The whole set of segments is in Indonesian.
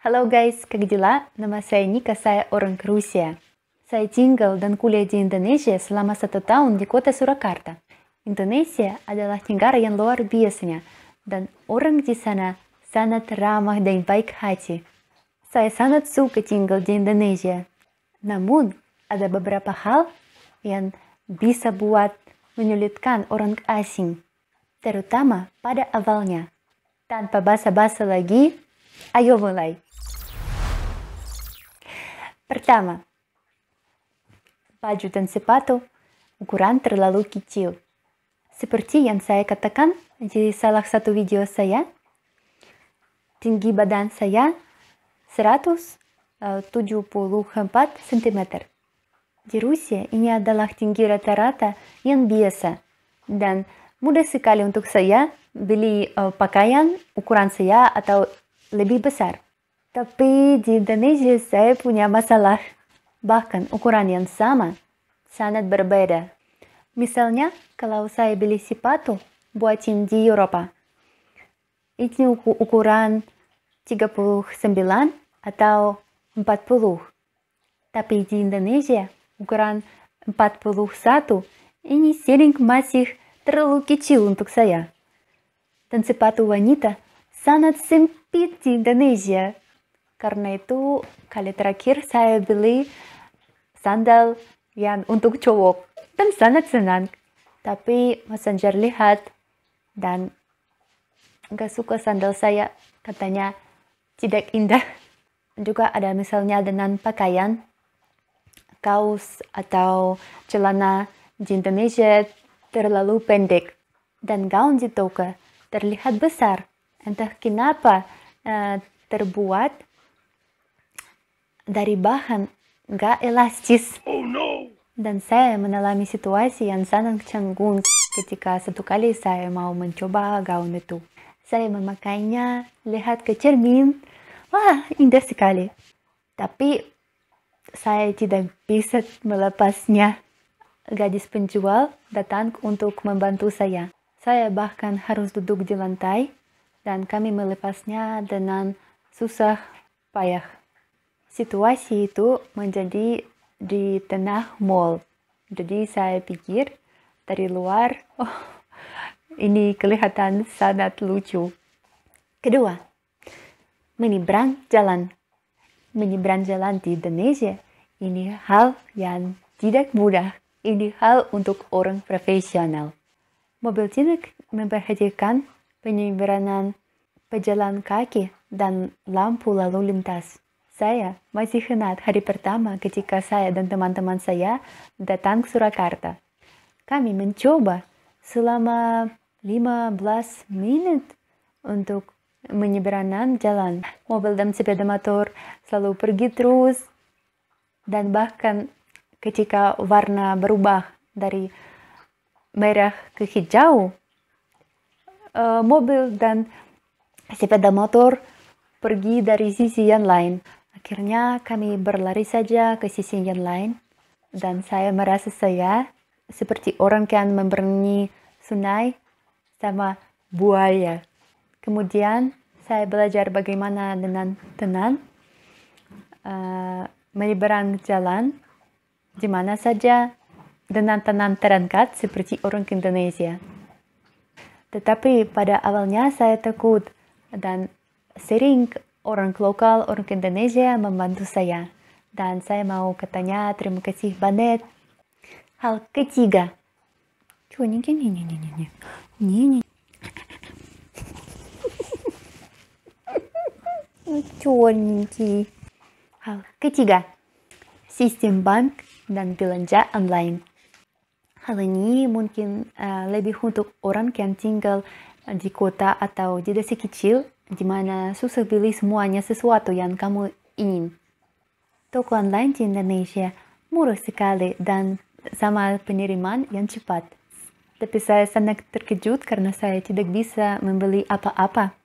Halo guys, как дела? Nama saya Nika, saya orang Rusia. Saya tinggal dan kuliah di Indonesia selama 1 tahun di kota Surakarta. Indonesia adalah negara yang luar biasanya, dan orang di sana sangat ramah dan baik hati. Saya sangat suka tinggal di Indonesia. Namun, ada beberapa hal yang bisa buat menyulitkan orang asing, terutama pada awalnya. Tanpa basa-basi lagi, ayo mulai. Pertama, baju dan sepatu ukuran terlalu kecil. Seperti yang saya katakan di salah satu video saya, tinggi badan saya 174 cm. Di Rusia ini adalah tinggi rata-rata yang biasa, dan mudah sekali untuk saya beli pakaian ukuran saya atau lebih besar. Tapi di Indonesia saya punya masalah. Bahkan ukuran yang sama sangat berbeda. Misalnya, kalau saya beli sepatu buatin di Eropa, ini ukuran 39 atau 40. Tapi di Indonesia, ukuran 41 ini sering masih terlalu kecil untuk saya. Dan sepatu wanita sangat sempit di Indonesia. Karena itu, kali terakhir saya beli sandal yang untuk cowok dan sangat senang. Tapi messenger lihat dan gak suka sandal saya, katanya tidak indah. Juga ada misalnya dengan pakaian, kaos atau celana di Indonesia terlalu pendek dan gaun di toko terlihat besar. Entah kenapa terbuat dari bahan gak elastis. Oh no! Dan saya mengalami situasi yang sangat canggung ketika satu kali saya mau mencoba gaun itu. Saya memakainya, lihat ke cermin, wah indah sekali. Tapi saya tidak bisa melepasnya. Gadis penjual datang untuk membantu saya. Saya bahkan harus duduk di lantai dan kami melepasnya dengan susah payah. Situasi itu menjadi di tengah mall. Jadi saya pikir dari luar, ini kelihatan sangat lucu. Kedua, menyeberang jalan. Menyeberang jalan di Indonesia, ini hal yang tidak mudah. Ini hal untuk orang profesional. Mobil tidak memperhatikan penyeberangan pejalan kaki dan lampu lalu lintas. Saya masih ingat hari pertama ketika saya dan teman-teman saya datang ke Surakarta. Kami mencoba selama 15 menit untuk menyeberangkan jalan. Mobil dan sepeda motor selalu pergi terus, dan bahkan ketika warna berubah dari merah ke hijau, mobil dan sepeda motor pergi dari sisi yang lain. Akhirnya kami berlari saja ke sisi yang lain, dan saya merasa saya seperti orang yang memberenang sungai sama buaya. Kemudian saya belajar bagaimana dengan tenang menyeberang jalan di mana saja dengan tenang terangkat seperti orang Indonesia. Tetapi pada awalnya saya takut, dan sering orang lokal, orang Indonesia membantu saya. Dan saya mau katanya terima kasih banget. Hal ketiga. Hal ketiga. Sistem bank dan belanja online. Hal ini mungkin lebih untuk orang yang tinggal di kota atau di desa kecil, di mana susah beli semuanya sesuatu yang kamu ingin. Toko online di Indonesia murah sekali dan sama penerimaan yang cepat. Tapi saya sangat terkejut karena saya tidak bisa membeli apa-apa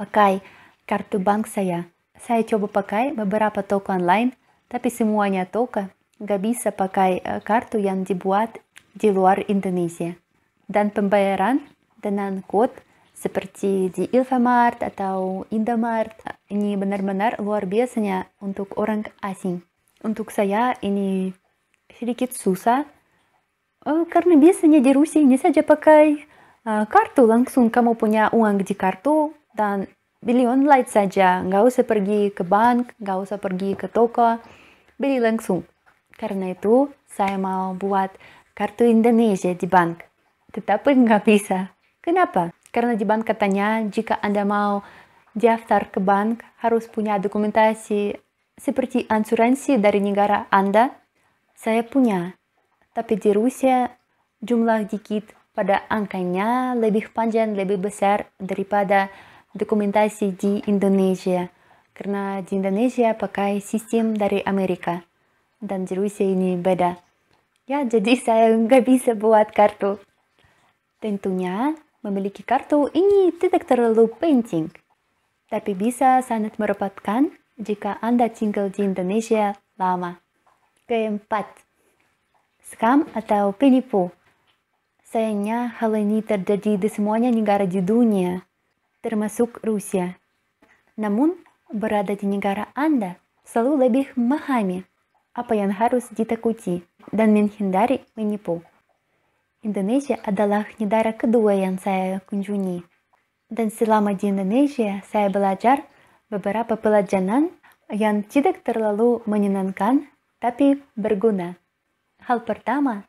pakai kartu bank saya. Saya coba pakai beberapa toko online, tapi semuanya toko gak bisa pakai kartu yang dibuat di luar Indonesia. Dan pembayaran dengan kode seperti di Alfamart atau Indomart. Ini benar-benar luar biasanya untuk orang asing. Untuk saya ini sedikit susah karena biasanya di Rusia ini saja pakai kartu, langsung kamu punya uang di kartu dan beli online saja, nggak usah pergi ke bank, nggak usah pergi ke toko, beli langsung. Karena itu saya mau buat kartu Indonesia di bank, tetapi nggak bisa. Kenapa? Karena di bank katanya jika Anda mau daftar ke bank harus punya dokumentasi seperti asuransi dari negara Anda. Saya punya, tapi di Rusia jumlah dikit pada angkanya lebih panjang, lebih besar daripada dokumentasi di Indonesia. Karena di Indonesia pakai sistem dari Amerika dan di Rusia ini beda. Ya, jadi saya nggak bisa buat kartu. Tentunya memiliki kartu ini tidak terlalu penting, tapi bisa sangat merepotkan jika Anda tinggal di Indonesia lama. Keempat, scam atau penipu. Sayangnya hal ini terjadi di semuanya negara di dunia, termasuk Rusia. Namun, berada di negara Anda selalu lebih memahami apa yang harus ditakuti dan menghindari menipu. Indonesia adalah negara kedua yang saya kunjungi. Dan selama di Indonesia, saya belajar beberapa pelajaran yang tidak terlalu menyenangkan, tapi berguna. Hal pertama,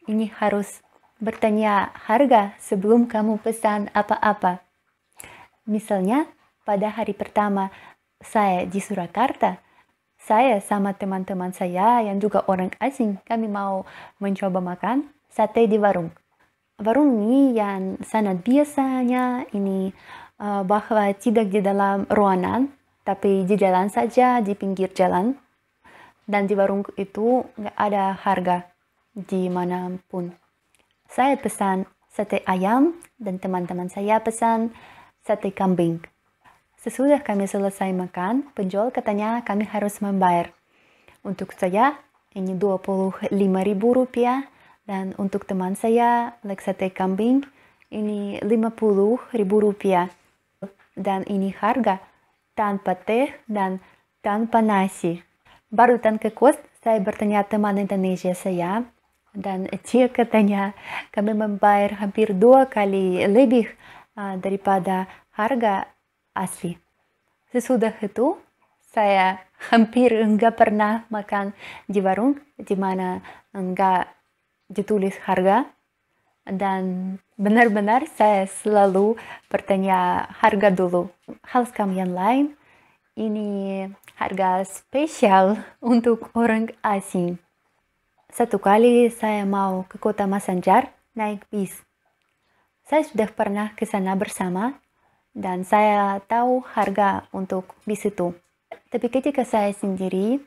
ini harus bertanya harga sebelum kamu pesan apa-apa. Misalnya, pada hari pertama saya di Surakarta, saya sama teman-teman saya yang juga orang asing, kami mau mencoba makan sate di warung. Warung ini yang sangat biasanya ini bahwa tidak di dalam ruangan, tapi di jalan saja, di pinggir jalan. Dan di warung itu nggak ada harga dimanapun. Saya pesan sate ayam dan teman-teman saya pesan sate kambing. Sesudah kami selesai makan, penjual katanya kami harus membayar. Untuk saya ini 25.000 rupiah. Dan untuk teman saya, sate kambing, ini 50.000 rupiah. Dan ini harga tanpa teh dan tanpa nasi. Baru datang ke kos, saya bertanya teman Indonesia saya. Dan dia katanya kami membayar hampir 2 kali lebih daripada harga asli. Sesudah itu, saya hampir nggak pernah makan di warung, di mana nggak ditulis harga, dan benar-benar saya selalu bertanya harga dulu. Hal scam yang lain, ini harga spesial untuk orang asing. Satu kali saya mau ke kota Masanjar naik bis. Saya sudah pernah ke sana bersama dan saya tahu harga untuk bis itu. Tapi ketika saya sendiri,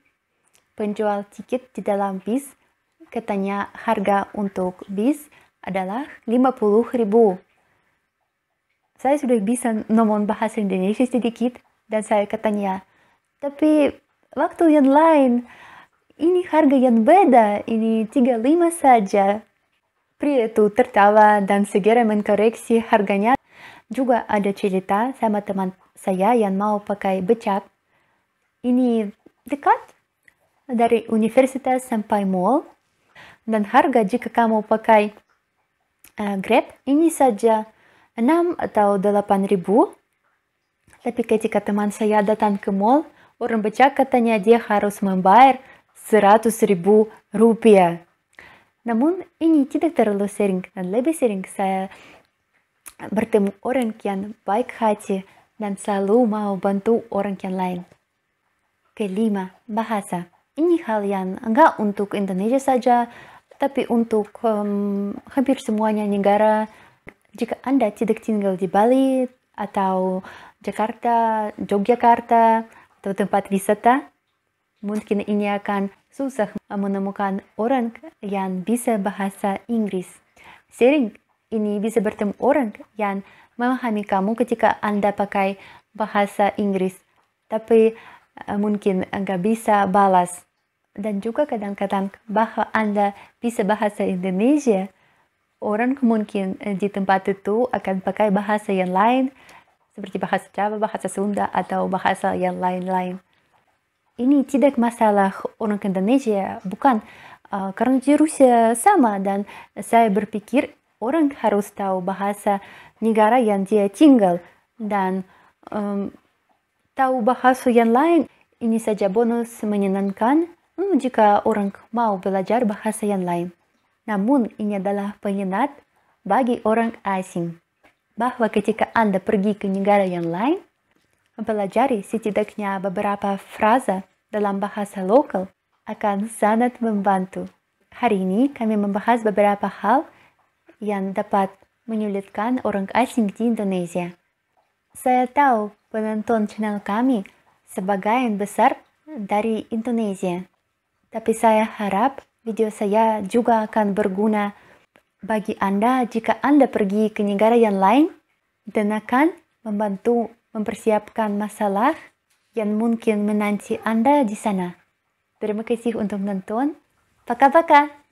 penjual tiket di dalam bis katanya harga untuk bis adalah 50.000. Saya sudah bisa ngomong bahasa Indonesia sedikit dan saya katanya, tapi waktu yang lain, ini harga yang beda, ini 35 saja. Pria itu tertawa dan segera mengkoreksi harganya. Juga ada cerita sama teman saya yang mau pakai becak. Ini dekat dari universitas sampai mall. Dan harga jika kamu pakai Grab ini saja 6 atau 8.000. Tapi ketika teman saya datang ke mall, orang becak katanya dia harus membayar 100.000 rupiah. Namun ini tidak terlalu sering dan lebih sering saya bertemu orang yang baik hati dan selalu mau bantu orang yang lain. Kelima, bahasa. Ini hal yang enggak untuk Indonesia saja, tapi untuk hampir semuanya negara. Jika Anda tidak tinggal di Bali atau Jakarta, Yogyakarta, atau tempat wisata, mungkin ini akan susah menemukan orang yang bisa bahasa Inggris. Sering ini bisa bertemu orang yang memahami kamu ketika Anda pakai bahasa Inggris, tapi mungkin nggak bisa balas. Dan juga kadang-kadang bahwa Anda bisa bahasa Indonesia, orang mungkin di tempat itu akan pakai bahasa yang lain, seperti bahasa Jawa, bahasa Sunda, atau bahasa yang lain-lain. Ini tidak masalah orang Indonesia, bukan. Karena di Rusia sama, dan saya berpikir orang harus tahu bahasa negara yang dia tinggal, dan tahu bahasa yang lain. Ini saja bonus menyenangkan jika orang mau belajar bahasa yang lain. Namun ini adalah pengingat bagi orang asing, bahwa ketika Anda pergi ke negara yang lain, mempelajari setidaknya beberapa frasa dalam bahasa lokal akan sangat membantu. Hari ini kami membahas beberapa hal yang dapat menyulitkan orang asing di Indonesia. Saya tahu penonton channel kami sebagian besar dari Indonesia, tapi saya harap video saya juga akan berguna bagi Anda jika Anda pergi ke negara yang lain dan akan membantu mempersiapkan masalah yang mungkin menanti Anda di sana. Terima kasih untuk menonton. Paka-paka!